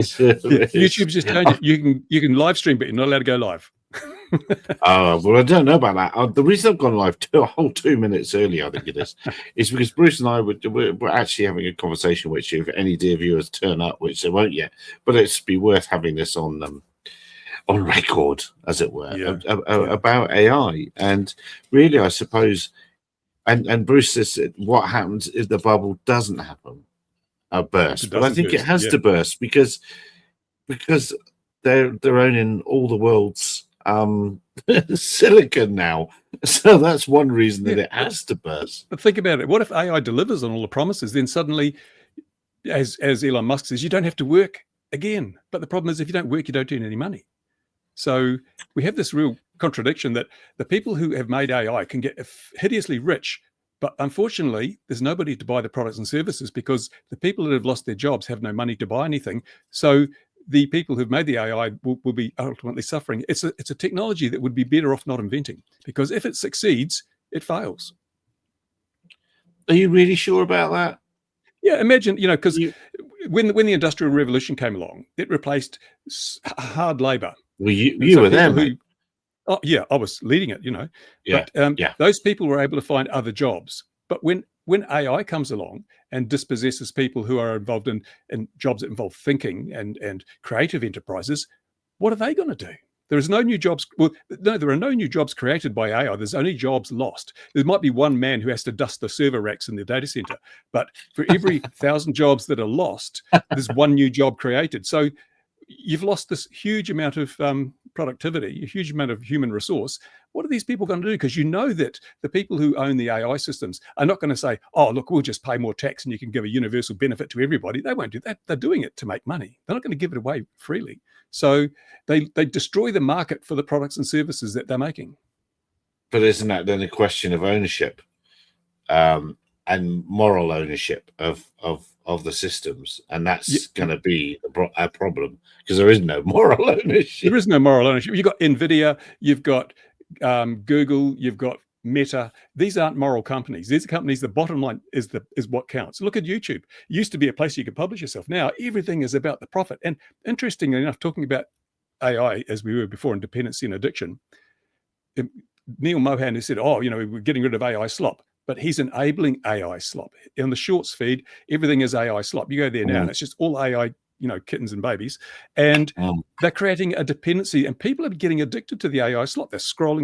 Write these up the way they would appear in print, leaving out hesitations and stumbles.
YouTube's just changed it. You can live stream, but you're not allowed to go live. Well, I don't know about that. The reason I've gone live a whole 2 minutes early, I think it is because Bruce and I we're actually having a conversation, which if any dear viewers turn up, which they won't yet, but it's be worth having this on record, as it were, about AI. And really, I suppose, and Bruce says, what happens if the bubble doesn't happen, burst? But I think it has to burst because they're owning all the world's silicon now, so that's one reason that it has to burst. But think about it. What if AI delivers on all the promises? Then suddenly, as Elon Musk says, you don't have to work again. But the problem is, if you don't work, you don't earn any money. So we have this real contradiction that the people who have made AI can get hideously rich, but unfortunately, there's nobody to buy the products and services because the people that have lost their jobs have no money to buy anything. So the people who've made the AI will be ultimately suffering. It's a technology that would be better off not inventing, because if it succeeds, it fails. Are you really sure about that? Yeah, imagine, because when the Industrial Revolution came along, it replaced hard labor. Well, you were there, mate. Oh, yeah, I was leading it, Yeah, but those people were able to find other jobs. But when AI comes along and dispossesses people who are involved in jobs that involve thinking and creative enterprises, what are they going to do? There is no new jobs. Well, no, there are no new jobs created by AI. There's only jobs lost. There might be one man who has to dust the server racks in the data center, but for every 1,000 jobs that are lost, there's one new job created. So you've lost this huge amount of productivity, a huge amount of human resource. What are these people going to do? Because you know that the people who own the AI systems are not going to say, oh, look, we'll just pay more tax and you can give a universal benefit to everybody. They won't do that. They're doing it to make money. They're not going to give it away freely. So they destroy the market for the products and services that they're making. But isn't that then a question of ownership and moral ownership of the systems? And that's going to be a problem because there is no moral ownership. There is no moral ownership. You've got NVIDIA, you've got Google, you've got Meta. These aren't moral companies. These are companies. The bottom line is what counts. Look at YouTube. It used to be a place you could publish yourself. Now everything is about the profit. And interestingly enough, talking about AI as we were before in dependency and addiction, Neil Mohan has said, oh, we're getting rid of AI slop. But he's enabling AI slop. In the shorts feed, everything is AI slop. You go there now and it's just all AI, kittens and babies. And they're creating a dependency and people are getting addicted to the AI slop. They're scrolling,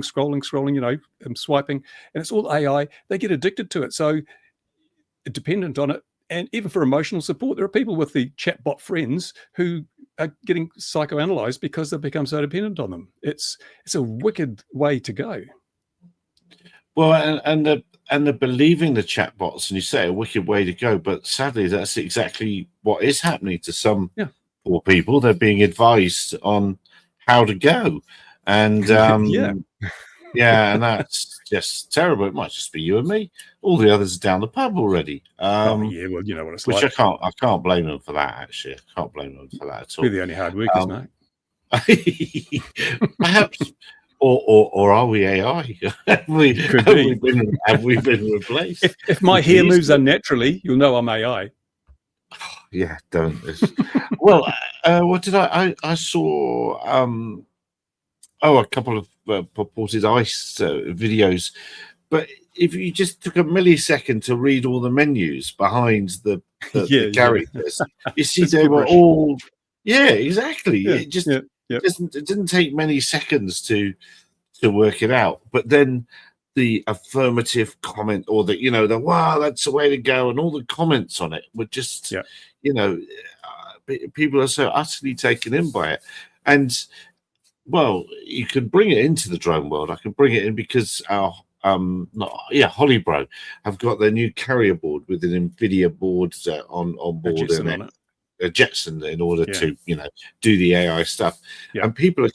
and swiping, and it's all AI. They get addicted to it. So dependent on it. And even for emotional support, there are people with the chatbot friends who are getting psychoanalyzed because they've become so dependent on them. It's a wicked way to go. Well, and they're believing the chatbots, and you say a wicked way to go, but sadly, that's exactly what is happening to some poor people. They're being advised on how to go, and and that's just terrible. It might just be you and me. All the others are down the pub already. Well, you know what it's which like. I can't blame them for that. Actually, I can't blame them for that at all. We're the only hard workers, mate. Perhaps. Or are we AI? have we been replaced? If my hair moves unnaturally, you'll know I'm AI. Yeah, don't. Well, what did I saw? A couple of purported ICE videos, but if you just took a millisecond to read all the menus behind the characters, you see they were all exactly. Yeah, it just. It didn't take many seconds to work it out, but then the affirmative comment or the wow, that's the way to go, and all the comments on it were just people are so utterly taken in by it. And well, you can bring it into the drone world. I can bring it in because our Hollybro have got their new carrier board with an NVIDIA board on board and it. A Jetson in order to do the AI stuff, and people are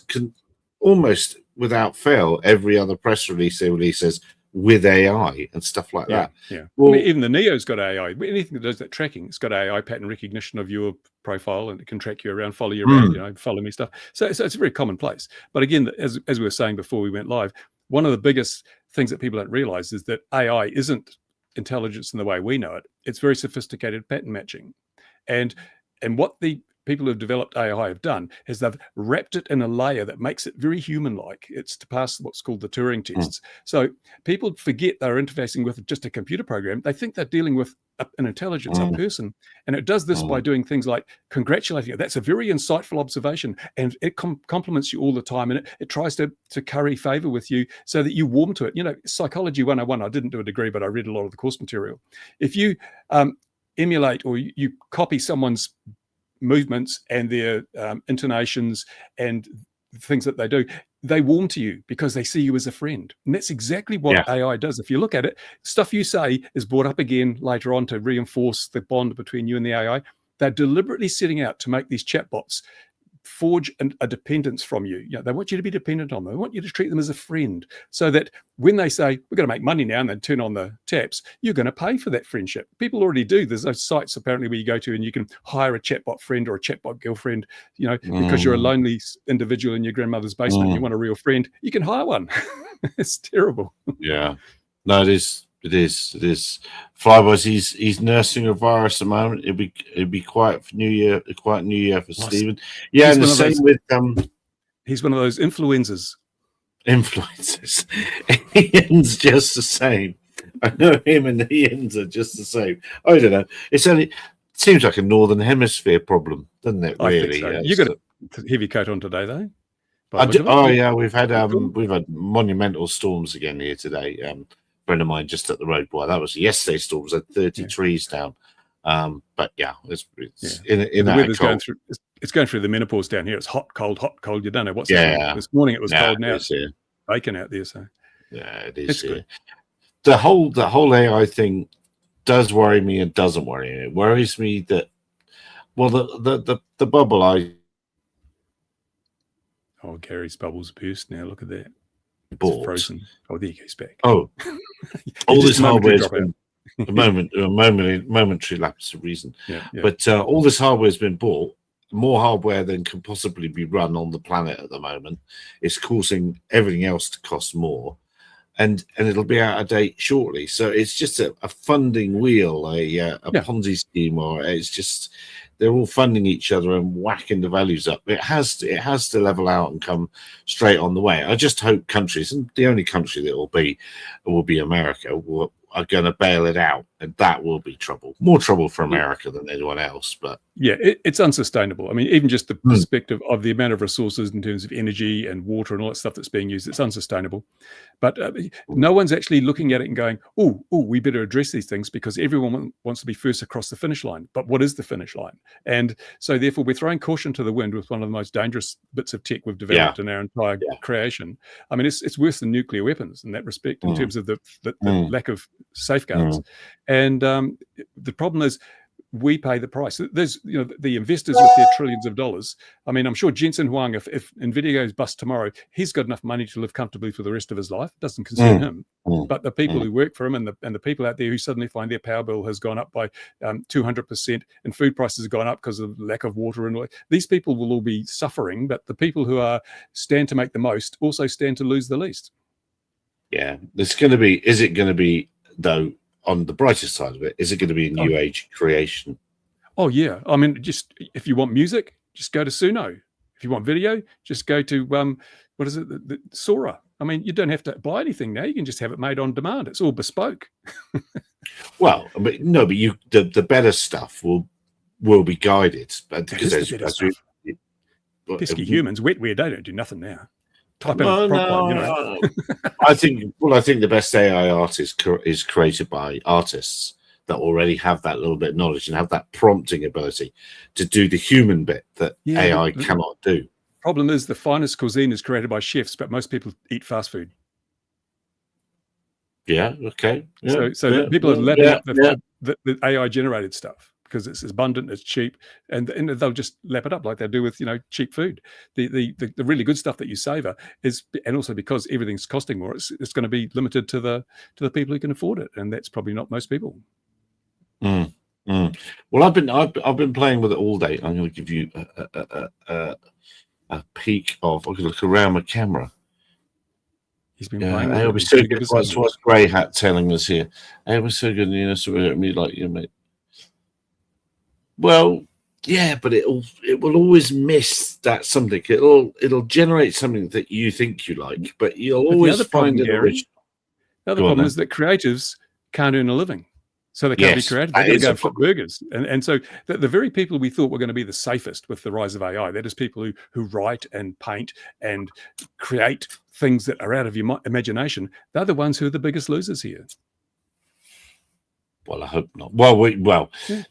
can almost without fail every other press release they release says with AI and stuff like that. Well, even the Neo's got AI. Anything that does that tracking, it's got AI pattern recognition of your profile, and it can track you around, follow you around, follow me stuff. So it's very commonplace. But again, as we were saying before we went live, one of the biggest things that people don't realize is that AI isn't intelligence in the way we know it. It's very sophisticated pattern matching. And what the people who've developed AI have done is they've wrapped it in a layer that makes it very human-like. It's to pass what's called the Turing tests. So people forget they're interfacing with just a computer program. They think they're dealing with an intelligence, a person. And it does this by doing things like congratulating you. That's a very insightful observation. And it compliments you all the time. And it tries to curry favor with you so that you warm to it. You know, Psychology 101, I didn't do a degree, but I read a lot of the course material. If you emulate or you copy someone's movements and their intonations and things that they do, they warm to you because they see you as a friend. And that's exactly what AI does. If you look at it, stuff you say is brought up again later on to reinforce the bond between you and the AI. They're deliberately setting out to make these chatbots forge a dependence from you. You know, they want you to be dependent on them. They want you to treat them as a friend so that when they say, we're going to make money now, and then turn on the taps, you're going to pay for that friendship. People already do. There's those sites apparently where you go to and you can hire a chatbot friend or a chatbot girlfriend, you know, because you're a lonely individual in your grandmother's basement and you want a real friend, you can hire one. It's terrible. Yeah. No, it is. It is. Flyboys, he's nursing a virus at the moment. It'd be quiet for New Year, quiet New Year for Stephen. Yeah, and the same with he's one of those influencers. Influencers. Ian's just the same. I know him and Ian's are just the same. I don't know. It seems like a Northern Hemisphere problem, doesn't it? Really? I think so. You got a heavy coat on today, though. Yeah, we've had monumental storms again here today. Friend of mine just at the road. Boy, that was yesterday's storms. Had 30 trees down. But yeah, it's in the weather's going through. It's going through the menopause down here. It's hot, cold, hot, cold. You don't know what's happening. This morning it was cold. Now it's baking out there. So yeah, it is. It's good. The whole AI thing does worry me and doesn't worry me. It worries me that the bubble Oh, Gary's bubbles burst now. Look at that. Bought. Frozen. Oh, there he goes back. Oh, all this hardware's been a momentary lapse of reason. But all this hardware's been bought. More hardware than can possibly be run on the planet at the moment. It's causing everything else to cost more, and it'll be out of date shortly. So it's just a funding wheel, a Ponzi scheme, or it's just they're all funding each other and whacking the values up. It has to level out and come straight on the way. I just hope countries, and the only country that will be America, are going to bail it out, and that will be trouble. More trouble for America than anyone else. But yeah, it's unsustainable. I mean, even just the perspective of the amount of resources in terms of energy and water and all that stuff that's being used, it's unsustainable. But no one's actually looking at it and going, oh, we better address these things because everyone wants to be first across the finish line. But what is the finish line? And so therefore we're throwing caution to the wind with one of the most dangerous bits of tech we've developed in our entire creation. I mean, it's worse than nuclear weapons in that respect in terms of the lack of safeguards. And the problem is we pay the price. There's, the investors with their trillions of dollars. I mean, I'm sure Jensen Huang, if NVIDIA goes bust tomorrow, he's got enough money to live comfortably for the rest of his life. It doesn't concern him. But the people who work for him and the people out there who suddenly find their power bill has gone up by 200% and food prices have gone up because of lack of water and all, these people will all be suffering. But the people who stand to make the most also stand to lose the least. Yeah, is it going to be, though, on the brightest side of it, is it going to be a new age creation? Oh, yeah. I mean, just if you want music, just go to Suno. If you want video, just go to, what is it, the Sora. I mean, you don't have to buy anything now. You can just have it made on demand. It's all bespoke. Well, but the better stuff will be guided. But because pesky humans, wetware, they don't do nothing now. Type in a prompt line, I think the best AI art is created by artists that already have that little bit of knowledge and have that prompting ability to do the human bit that AI cannot do. Problem is the finest cuisine is created by chefs, but most people eat fast food. Yeah. Okay. Yeah, so people are lapping up the AI generated stuff because it's abundant, it's cheap, and they'll just lap it up like they do with cheap food. The really good stuff that you savor is, and also because everything's costing more, it's going to be limited to the people who can afford it, and that's probably not most people. Well, I've been playing with it all day. I'm going to give you a peek of. I can look around my camera. He's been playing. It was so good. What's Grey Hat telling us here? It was so good. So me like you, mate. Well, Yeah, but it will always miss that something. It'll generate something that you think you like, but you'll But the always other problem, find an Gary, original. the other Go on problem then. is that creatives can't earn a living. So they can't be Yes, creative. that They've got to is go a and flip problem. burgers. And so the very people we thought were going to be the safest with the rise of AI, that is people who write and paint and create things that are out of your imagination, they're the ones who are the biggest losers here. Well, I hope not. Well, Yeah.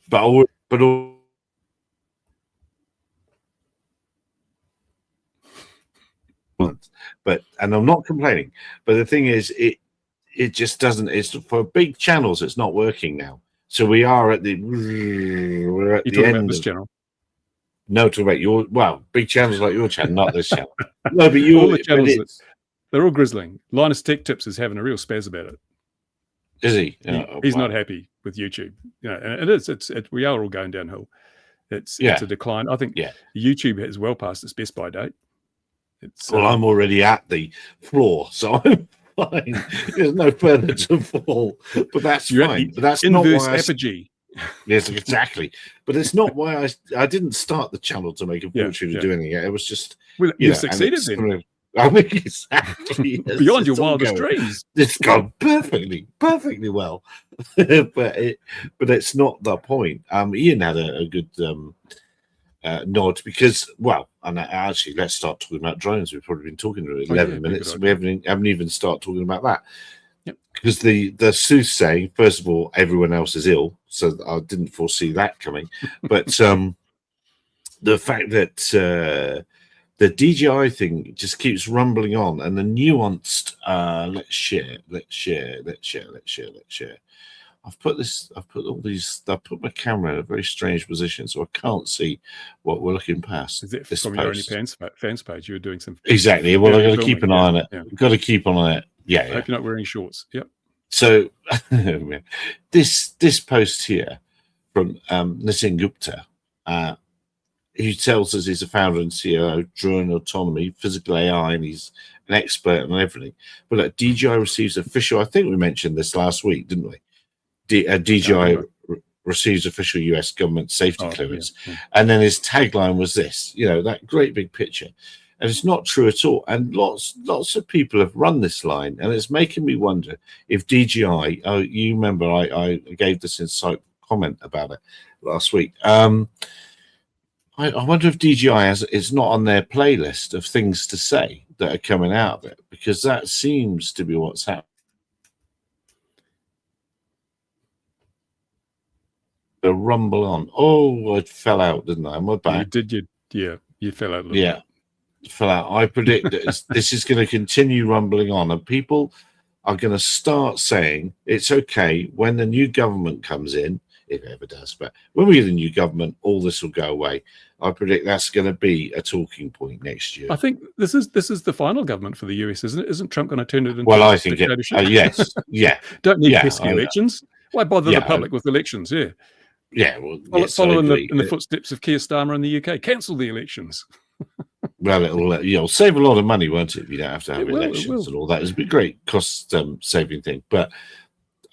but and I'm not complaining. But the thing is, it just doesn't. It's for big channels. It's not working now. So we are at the we're at You're the talking end about this of channel. no to about your big channels like your channel, not this channel. No, but All the you but channels, it's they're all grizzling. Linus Tech Tips is having a real spaz about it. is he? He's not happy with YouTube. And it is. We are all going downhill. It's a decline. I think YouTube has well past its best by date. Well, I'm already at the floor, so I'm fine. There's no further to fall, but that's fine. But that's not inverse why apogee. Yes, exactly. But it's not why I didn't start the channel to make a fortune of doing it. It was just you've succeeded then. I mean, exactly. Beyond your wildest dreams. It's gone perfectly well. but it's not the point. Ian had a good nod because, and actually, let's start talking about drones. We've probably been talking for 11 minutes. We haven't even started talking about that. Yep. Because the soothsaying, first of all, everyone else is ill, so I didn't foresee that coming. But the fact that the DJI thing just keeps rumbling on, and the nuanced let's share. I've put my camera in a very strange position, so I can't see what we're looking past. Is it from your fans page? You were doing some exactly. Well, I've got to keep an eye on it. I've got to keep on it. Yeah. I hope you're not wearing shorts. Yep. So this post here from Nitin Gupta, who tells us he's a founder and CEO of Drone Autonomy, Physical AI, and he's an expert on everything. But like, DJI receives official, I think we mentioned this last week, didn't we? DJI receives official US government safety clearance. Yeah. And then his tagline was this, that great big picture. And it's not true at all. And lots of people have run this line, and it's making me wonder if DJI, you remember I gave this insightful comment about it last week. I wonder if DJI is not on their playlist of things to say that are coming out of it, because that seems to be what's happening. The rumble on. Oh, I fell out, didn't I? My back. You fell out a little bit. Fell out. I predict that this is going to continue rumbling on, and people are going to start saying it's okay when the new government comes in, if it ever does. But when we get a new government, all this will go away. I predict that's going to be a talking point next year. I think this is the final government for the US, isn't it? Isn't Trump going to turn it into? Well, I think yes, yeah. Don't need pesky elections. Why bother the public with elections? Yeah. Yeah, follow in the footsteps of Keir Starmer in the UK. Cancel the elections. Well, it'll save a lot of money, won't it? If you don't have to have elections and all that. It's a great cost saving thing. But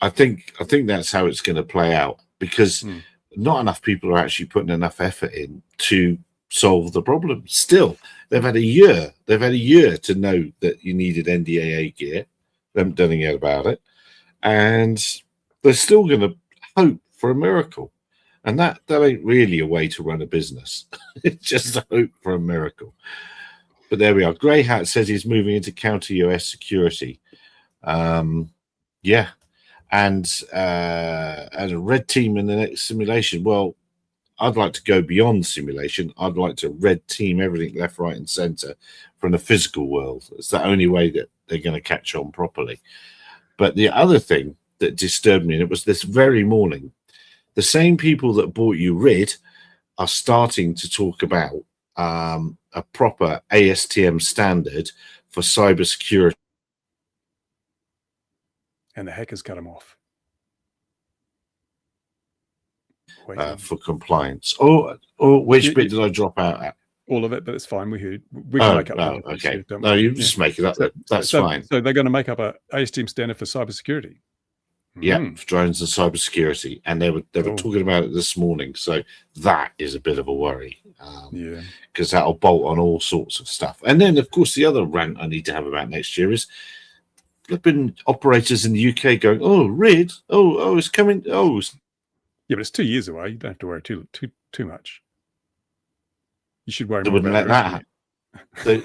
I think that's how it's going to play out, because not enough people are actually putting enough effort in to solve the problem. Still, they've had a year. They've had a year to know that you needed NDAA gear. They haven't done anything about it, and they're still going to hope for a miracle. And that ain't really a way to run a business. It's just a hope for a miracle. But there we are. Grey Hat says he's moving into counter-US security. Yeah. And a red team in the next simulation. Well, I'd like to go beyond simulation. I'd like to red team everything left, right, and centre from the physical world. It's the only way that they're going to catch on properly. But the other thing that disturbed me, and it was this very morning, the same people that bought you RID are starting to talk about a proper ASTM standard for cybersecurity. And the hackers cut them off. For compliance. Or which bit did I drop out at? All of it, but it's fine. We heard. We can make up. Okay. No, you just make it up. That's fine. So they're going to make up a ASTM standard for cybersecurity. Yeah, for drones and cybersecurity, and they were talking about it this morning. So that is a bit of a worry, because that'll bolt on all sorts of stuff. And then, of course, the other rant I need to have about next year is flipping operators in the UK going, "Oh, RID, oh, it's coming, oh." Yeah, but it's 2 years away. You don't have to worry too much. You should worry They more wouldn't about let that happen.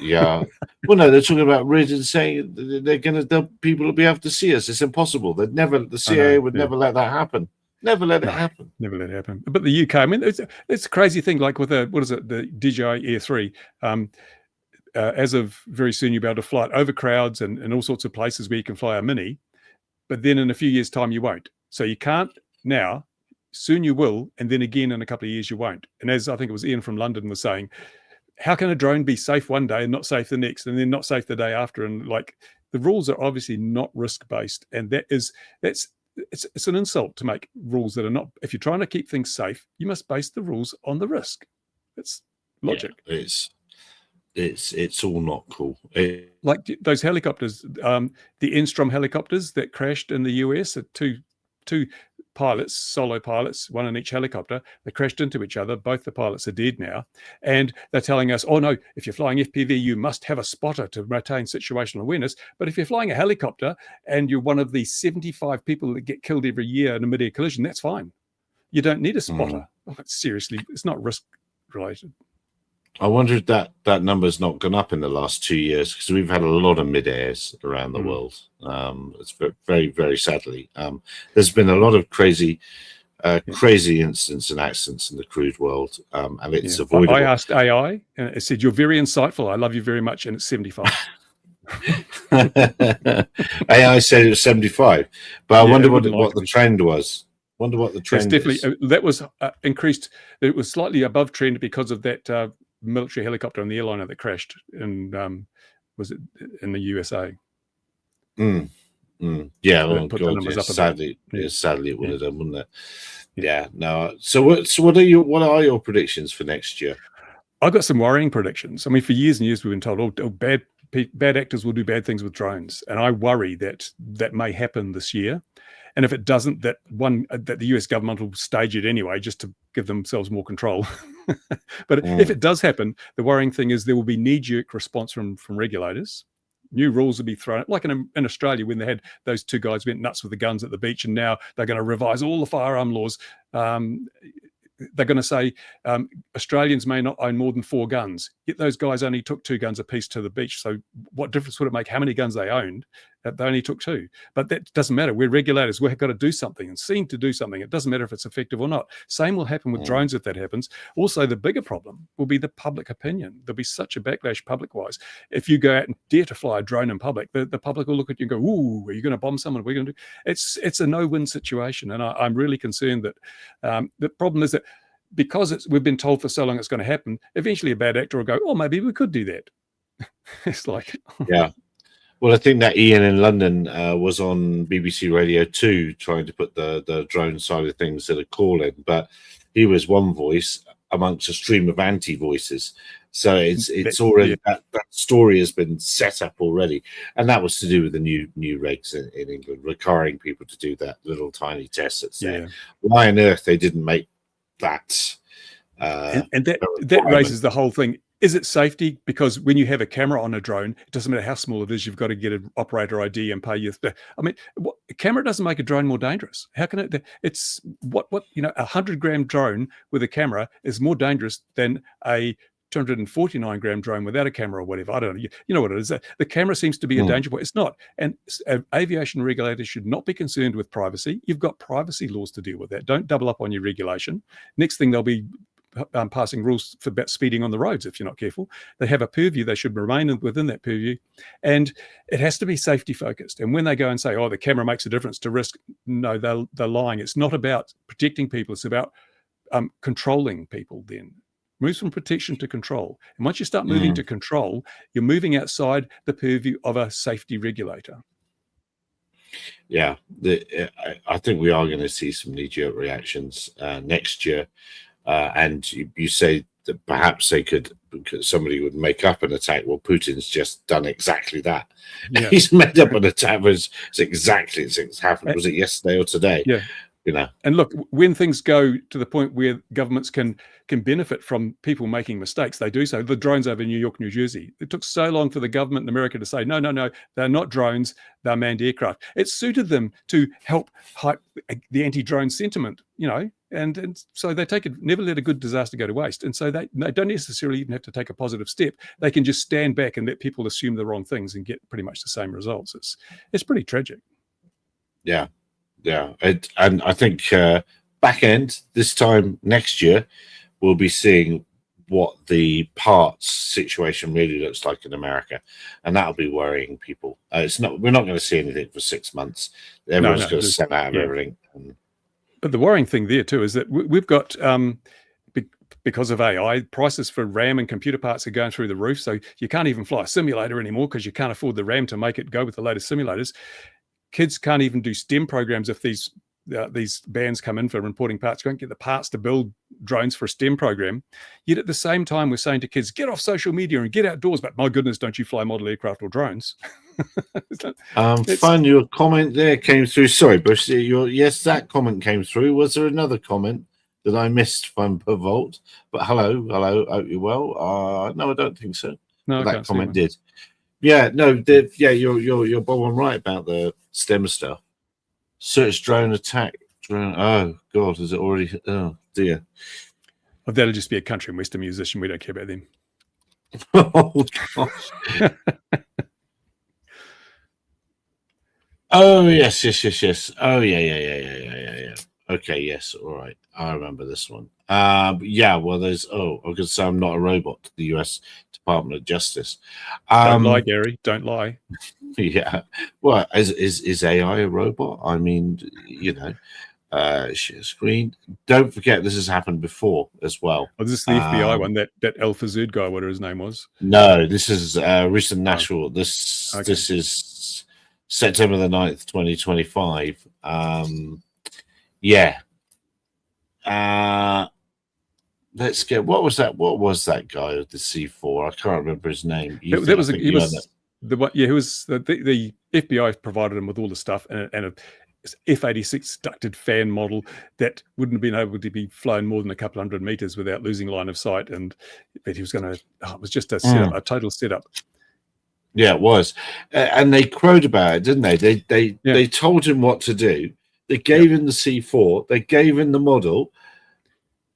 Yeah. Well, no, they're talking about RID and saying people will be able to see us. It's impossible. The CIA would never let that happen. Never let it happen. Never let it happen. But the UK, I mean, it's a crazy thing. Like with the DJI Air 3, as of very soon, you'll be able to fly it over crowds and all sorts of places where you can fly a Mini. But then in a few years' time, you won't. So you can't now. Soon you will, and then again in a couple of years you won't. And as I think it was Ian from London was saying, how can a drone be safe one day and not safe the next, and then not safe the day after? And like, the rules are obviously not risk-based, and it's an insult to make rules that are not. If you're trying to keep things safe, you must base the rules on the risk. It's logic. Yeah, it's all not cool. Like those helicopters, the Enstrom helicopters that crashed in the US, two pilots, solo pilots, one in each helicopter. They crashed into each other. Both the pilots are dead now. And they're telling us, oh no, if you're flying FPV, you must have a spotter to retain situational awareness. But if you're flying a helicopter and you're one of the 75 people that get killed every year in a mid-air collision, that's fine. You don't need a spotter. Seriously, it's not risk related. I wonder if that number's not gone up in the last 2 years, because we've had a lot of mid-airs around the world. It's very, very sadly. There's been a lot of crazy incidents and accidents in the crewed world, and it's avoidable. I asked AI, and it said, "You're very insightful. I love you very much," and it's 75. AI said it was 75, but I wonder what the trend was. Wonder what the trend is. That was increased. It was slightly above trend because of that military helicopter and the airliner that crashed in was it in the USA? Yeah, well, God, sadly it would have done, wouldn't it? Yeah. No. So what are your predictions for next year? I've got some worrying predictions. I mean, for years and years we've been told, bad actors will do bad things with drones, and I worry that may happen this year. And if it doesn't, that the US government will stage it anyway, just to give themselves more control. But if it does happen, the worrying thing is there will be knee-jerk response from regulators. New rules will be thrown, like in Australia when they had those two guys went nuts with the guns at the beach, and now they're going to revise all the firearm laws. They're going to say Australians may not own more than 4 guns, yet those guys only took 2 guns apiece to the beach. So what difference would it make how many guns they owned? They only took 2. But that doesn't matter. We're regulators. We've got to do something and seem to do something. It doesn't matter if it's effective or not. Same will happen with drones if that happens. Also, the bigger problem will be the public opinion. There'll be such a backlash public-wise. If you go out and dare to fly a drone in public, the public will look at you and go, ooh, are you going to bomb someone? What are you going to do? It's a no-win situation. And I'm really concerned that the problem is that because we've been told for so long it's going to happen, eventually a bad actor will go, oh, maybe we could do that. It's like... Yeah. Well, I think that Ian in London was on BBC Radio 2 trying to put the drone side of things at a call in, but he was one voice amongst a stream of anti-voices. So it's already that story has been set up already, and that was to do with the new regs in England requiring people to do that little tiny test that's there. Why on earth they didn't make that? And that raises the whole thing. Is it safety? Because when you have a camera on a drone, it doesn't matter how small it is, you've got to get an operator ID and pay you. I mean, a camera doesn't make a drone more dangerous. How can it? It's what 100-gram drone with a camera is more dangerous than a 249-gram drone without a camera or whatever. I don't know. You know what it is. The camera seems to be a danger point. It's not. And aviation regulators should not be concerned with privacy. You've got privacy laws to deal with that. Don't double up on your regulation. Next thing, they'll be passing rules for about speeding on the roads if you're not careful. They have a purview. They should remain within that purview. And it has to be safety focused. And when they go and say, oh, the camera makes a difference to risk, no, they're lying. It's not about protecting people. It's about controlling people then. Moves from protection to control. And once you start moving to control, you're moving outside the purview of a safety regulator. Yeah, I think we are going to see some knee-jerk reactions next year. And you say that perhaps they could, because somebody would make up an attack. Well, Putin's just done exactly that. Yeah. He's made up an attack. It's happened. Was it yesterday or today? Yeah. You know. And look, when things go to the point where governments can benefit from people making mistakes, they do so. The drones over New York, New Jersey, it took so long for the government in America to say, no, they're not drones, they're manned aircraft. It suited them to help hype the anti-drone sentiment, you know, and so they never let a good disaster go to waste. And so they don't necessarily even have to take a positive step. They can just stand back and let people assume the wrong things and get pretty much the same results. It's pretty tragic. Yeah. Yeah, and I think back end this time next year, we'll be seeing what the parts situation really looks like in America, and that'll be worrying people. We're not going to see anything for 6 months. Everyone's going to sell out of everything. But the worrying thing there too is that we've got because of AI, prices for RAM and computer parts are going through the roof. So you can't even fly a simulator anymore because you can't afford the RAM to make it go with the latest simulators. Kids can't even do STEM programs if these bans come in for importing parts. You won't get the parts to build drones for a STEM program. Yet at the same time, we're saying to kids, get off social media and get outdoors. But my goodness, don't you fly model aircraft or drones? Fun, your comment there came through. Sorry, Bush. Yes, that comment came through. Was there another comment that I missed from per volt? But hello. Hope you're well. No, I don't think so. No, that comment did. Yeah, no, you're bob on right about the STEM stuff. Search drone attack. Oh God, is it already? Oh dear. Well, that'll just be a country and western musician. We don't care about them. Oh gosh. Oh yes. Oh yeah. Okay, yes, all right. I remember this one. Yeah, well, there's I was gonna say I'm not a robot. The U.S. Department of Justice. Don't lie, Gary. Don't lie. Yeah. Well, is AI a robot? I mean, you know, share screen. Don't forget, this has happened before as well. Oh, this is the FBI one. That Alpha Zud guy, whatever his name was. No, this is recent national. This is September the 9th, 2025. Yeah. Let's get what was that guy with the C4? I can't remember his name. He was the FBI provided him with all the stuff and a F-86 ducted fan model that wouldn't have been able to be flown more than a couple hundred meters without losing line of sight, and that he was going to. It was just a setup, a total setup. Yeah, it was, and they crowed about it, didn't they? They told him what to do. They gave him the C4. They gave him the model.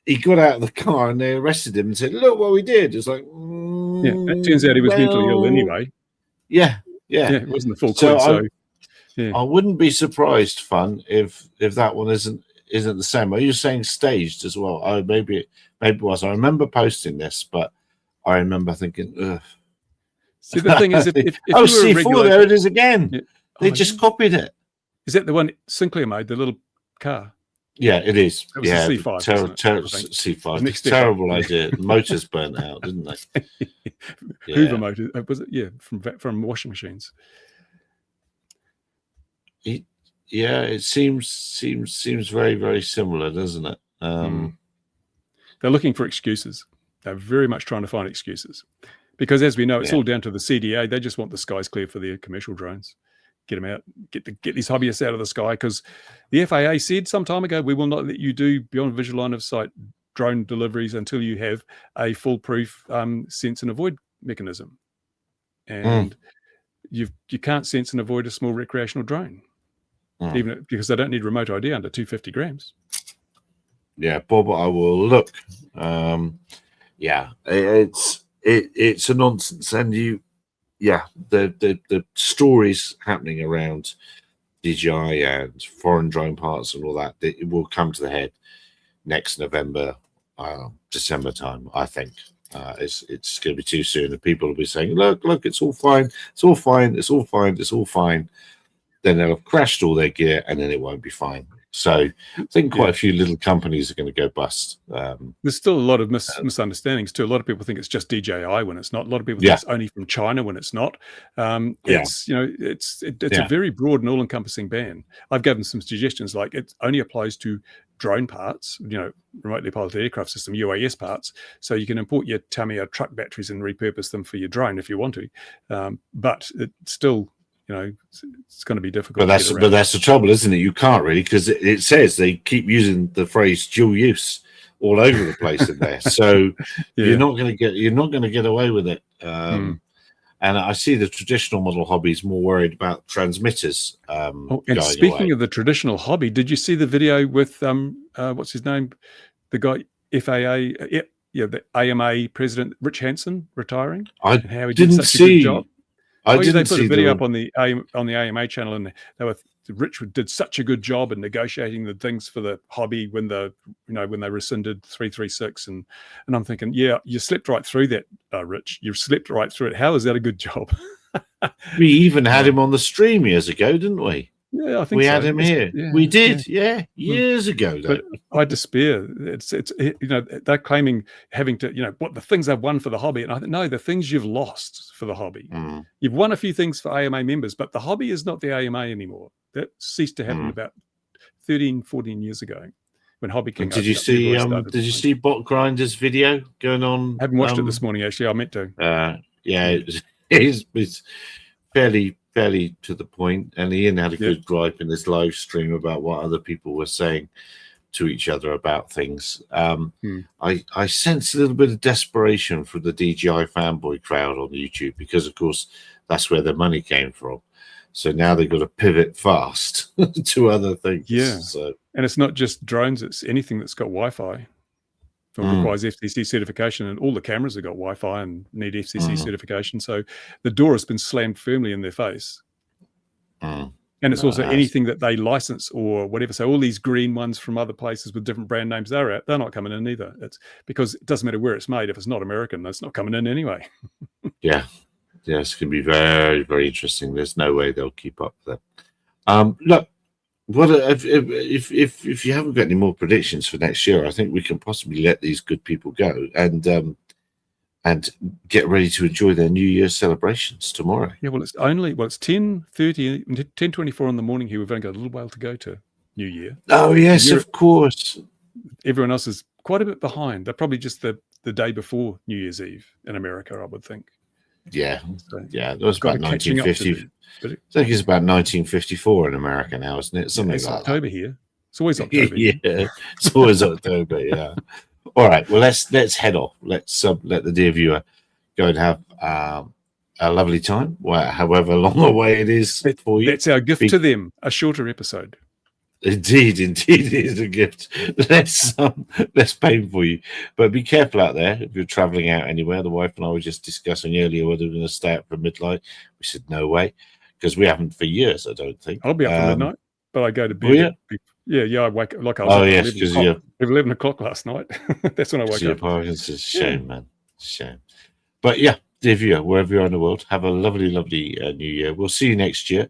He got out of the car and they arrested him and said, "Look what we did." It's like, it turns out he was mentally ill anyway. Yeah. It wasn't the full quid. I wouldn't be surprised, Fun, if that one isn't the same. Are you saying staged as well? Oh, maybe it was. I remember posting this, but I remember thinking, ugh. See, the thing is, if C4, there it is again. Yeah. They just copied it. Is that the one Sinclair made, the little car? Yeah, it is. It was a C5. C5. Terrible idea. The motors burnt out, didn't they? Hoover motor. Was it? Yeah, from washing machines. Yeah, it seems very, very similar, doesn't it? They're looking for excuses. They're very much trying to find excuses. Because as we know, it's all down to the CDA. They just want the skies clear for their commercial drones. Get them out, get these hobbyists out of the sky, because the FAA said some time ago, we will not let you do beyond visual line of sight drone deliveries until you have a foolproof sense and avoid mechanism. And you can't sense and avoid a small recreational drone, even because they don't need remote ID under 250 grams. Yeah, Bob, I will look. It's a nonsense, and the stories happening around DJI and foreign drone parts and all that, it will come to the head next November, December time. I think it's going to be too soon, and people will be saying, "Look, it's all fine, it's all fine, it's all fine, it's all fine." Then they'll have crashed all their gear, and then it won't be fine. So I think quite a few little companies are going to go bust. There's still a lot of misunderstandings too. A lot of people think it's just DJI when it's not. A lot of people think it's only from China when it's not. It's a very broad and all-encompassing ban. I've given some suggestions, like it only applies to drone parts, remotely piloted aircraft system, UAS parts. So you can import your Tamiya truck batteries and repurpose them for your drone if you want to. But it's still, it's going to be difficult. But that's the trouble, isn't it? You can't really, because it says they keep using the phrase dual use all over the place in there. So you're not going to get away with it. And I see the traditional model hobbies more worried about transmitters. And speaking of the traditional hobby, did you see the video with what's his name, the guy FAA, the AMA president Rich Hansen retiring? I how he didn't did such see. A good job? They put a video up on the AMA channel, and Rich did such a good job in negotiating the things for the hobby when they rescinded 336, and I'm thinking, you slept right through that, Rich. You slept right through it. How is that a good job? We even had him on the stream years ago, didn't we? Yeah, I think we had him here. We did, years ago. Though. But I despair. It's they're claiming having to what the things they've won for the hobby, and I think no, the things you've lost for the hobby. You've won a few things for AMA members, but the hobby is not the AMA anymore. That ceased to happen about 13, 14 years ago when Hobby King. Did you see Bot Grinder's video going on? I haven't watched it this morning. Actually, I meant to. It's fairly to the point, and Ian had a good gripe in this live stream about what other people were saying to each other about things. I sense a little bit of desperation from the DJI fanboy crowd on YouTube, because of course that's where their money came from. So now they've got to pivot fast to other things. And it's not just drones, it's anything that's got Wi-Fi. It requires FCC certification, and all the cameras have got Wi-Fi and need FCC certification. So the door has been slammed firmly in their face. And it's also anything that they license or whatever. So all these green ones from other places with different brand names, they're not coming in either. It's because it doesn't matter where it's made. If it's not American, it's not coming in anyway. It's going to be very, very interesting. There's no way they'll keep up with that. Look, what if you haven't got any more predictions for next year, I think we can possibly let these good people go and get ready to enjoy their New Year's celebrations tomorrow. It's 10:30, 10:24 in the morning here. We've only got a little while to go to New Year. Oh yes, of course. Everyone else is quite a bit behind. They're probably just the day before New Year's Eve in America, I would think. That was about 1950. I think it's about 1954 in America now, isn't it? Something like October that. Here. It's always October. It's always October. Yeah. All right. Well, let's head off. Let's let the dear viewer go and have a lovely time, however long away it is for you. That's our gift to them. A shorter episode. Indeed, it is a gift. Less pain for you, but be careful out there if you're traveling out anywhere. The wife and I were just discussing earlier whether we're going to stay up for midnight. We said no way, because we haven't for years. I don't think. I'll be up for midnight, but I go to bed. I wake up like I was. Because 11 o'clock last night. That's when I woke up. Parkinson's. Shame, man. Shame. But dear viewer, wherever you are in the world, have a lovely, lovely New Year. We'll see you next year.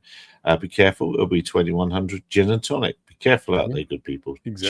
Be careful. It'll be 2100 gin and tonic. Be careful out there, good people. Exactly.